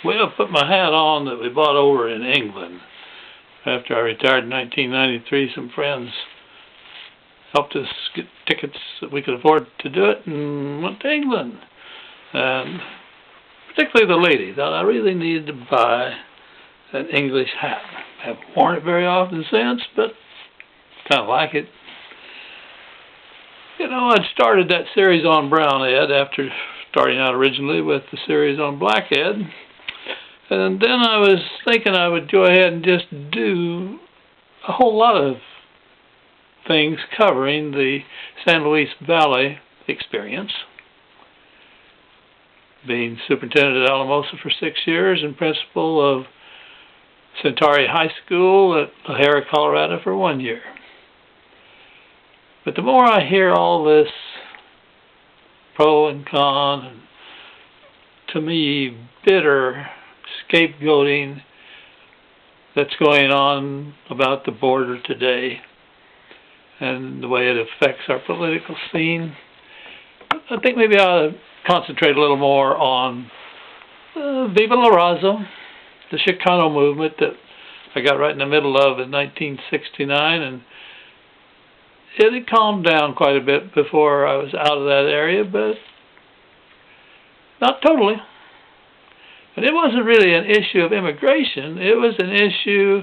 Well, I put my hat on that we bought over in England. After I retired in 1993, some friends helped us get tickets that we could afford to do it and went to England. And particularly the lady thought I really needed to buy an English hat. I haven't worn it very often since, but kind of like it. You know, I'd started that series on brownhead after starting out originally with the series on blackhead. And then I was thinking I would go ahead and just do a whole lot of things covering the San Luis Valley experience. Being superintendent at Alamosa for 6 years and principal of Centauri High School at O'Hara, Colorado for 1 year. But the more I hear all this pro and con, and to me, bitter scapegoating that's going on about the border today and the way it affects our political scene, I think maybe I ought to concentrate a little more on Viva Raza, the Chicano movement that I got right in the middle of in 1969, and it had calmed down quite a bit before I was out of that area, but not totally. And it wasn't really an issue of immigration. It was an issue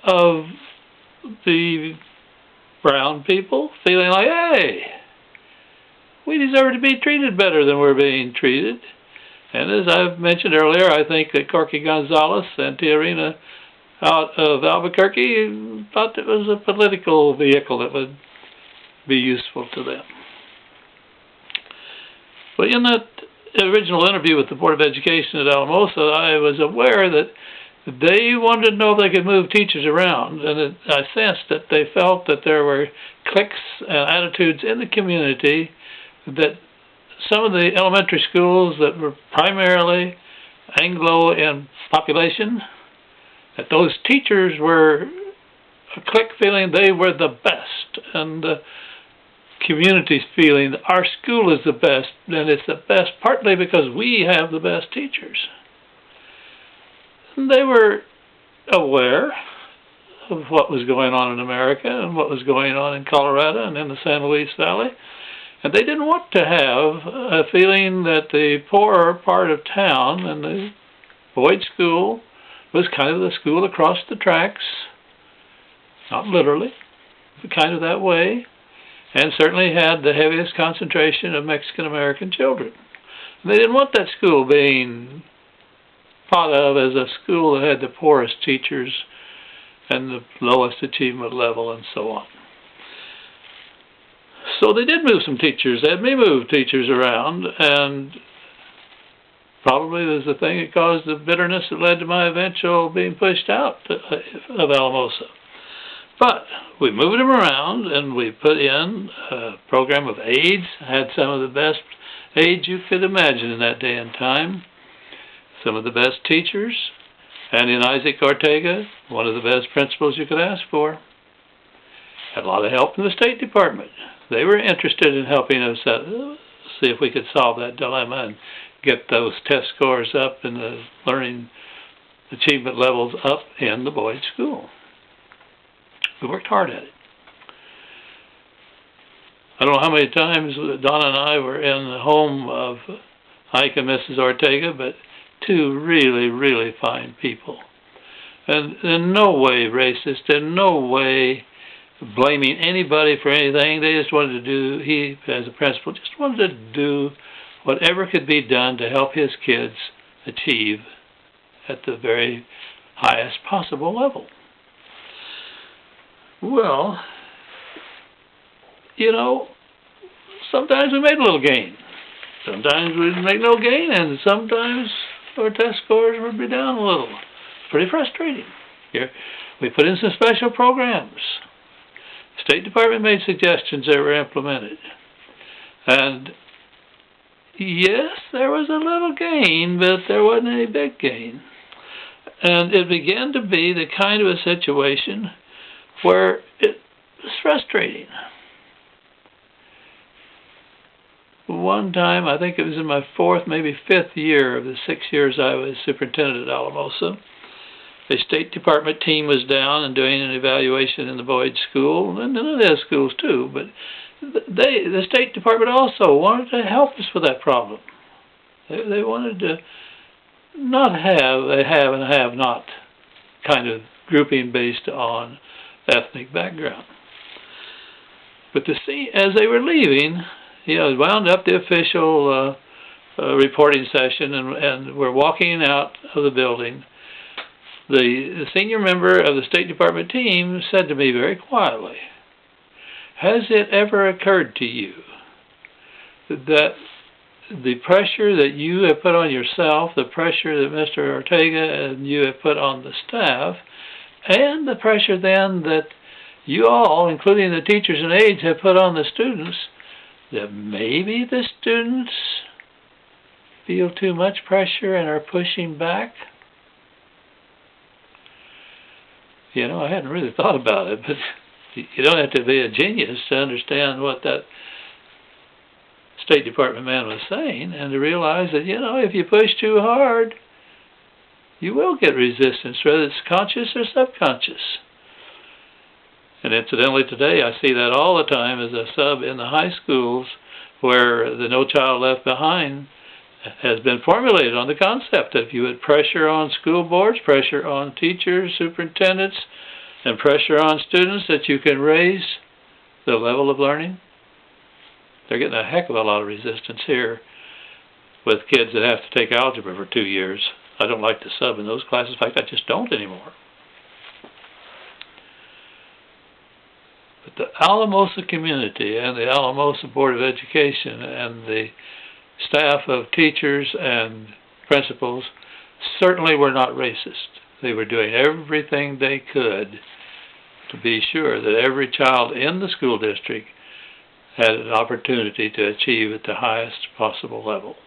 of the brown people feeling like, hey, we deserve to be treated better than we're being treated. And as I've mentioned earlier, I think that Corky Gonzalez and Tiarina out of Albuquerque thought it was a political vehicle that would be useful to them. But in that original interview with the Board of Education at Alamosa, I was aware that they wanted to know if they could move teachers around, and I sensed that they felt that there were cliques and attitudes in the community that some of the elementary schools that were primarily Anglo in population, that those teachers were a clique feeling they were the best, and the community's feeling that our school is the best, and it's the best partly because we have the best teachers. And they were aware of what was going on in America and what was going on in Colorado and in the San Luis Valley. And they didn't want to have a feeling that the poorer part of town and the Boyd School was kind of the school across the tracks, not literally, but kind of that way, and certainly had the heaviest concentration of Mexican-American children. And they didn't want that school being thought of as a school that had the poorest teachers and the lowest achievement level and so on. So they did move some teachers. They had me move teachers around, and probably it was the thing that caused the bitterness that led to my eventual being pushed out of Alamosa. But we moved them around, and we put in a program of aides. Had some of the best aides you could imagine in that day and time. Some of the best teachers. And in Isaac Ortega, one of the best principals you could ask for. Had a lot of help from the State Department. They were interested in helping us see if we could solve that dilemma and get those test scores up and the learning achievement levels up in the Boyd School. We worked hard at it. I don't know how many times Donna and I were in the home of Ike and Mrs. Ortega, but two really, really fine people. And in no way racist, in no way blaming anybody for anything. They just wanted to do, he as a principal, just wanted to do whatever could be done to help his kids achieve at the very highest possible level. Well, you know, sometimes we made a little gain. Sometimes we didn't make no gain, and sometimes our test scores would be down a little. It's pretty frustrating. Here, we put in some special programs. State Department made suggestions that were implemented. And yes, there was a little gain, but there wasn't any big gain. And it began to be the kind of a situation where it was frustrating. one time, I think it was in my 4th, maybe 5th year of the 6 years I was superintendent at Alamosa, the State Department team was down and doing an evaluation in the Boyd School, and in other schools too, but the State Department also wanted to help us with that problem. They wanted to not have a have and a have-not kind of grouping based on ethnic background. But as they were leaving, wound up the official reporting session, and we're walking out of the building. The senior member of the State Department team said to me very quietly, "Has it ever occurred to you that the pressure that you have put on yourself, the pressure that Mr. Ortega and you have put on the staff, and the pressure then that you all, including the teachers and aides, have put on the students, that maybe the students feel too much pressure and are pushing back?" I hadn't really thought about it, but you don't have to be a genius to understand what that State Department man was saying, and to realize that, if you push too hard, you will get resistance, whether it's conscious or subconscious. And incidentally, today I see that all the time as a sub in the high schools, where the No Child Left Behind has been formulated on the concept that if you would pressure on school boards, pressure on teachers, superintendents, and pressure on students, that you can raise the level of learning. They're getting a heck of a lot of resistance here with kids that have to take algebra for 2 years. I don't like to sub in those classes. In fact, I just don't anymore. But the Alamosa community and the Alamosa Board of Education and the staff of teachers and principals certainly were not racist. They were doing everything they could to be sure that every child in the school district had an opportunity to achieve at the highest possible level.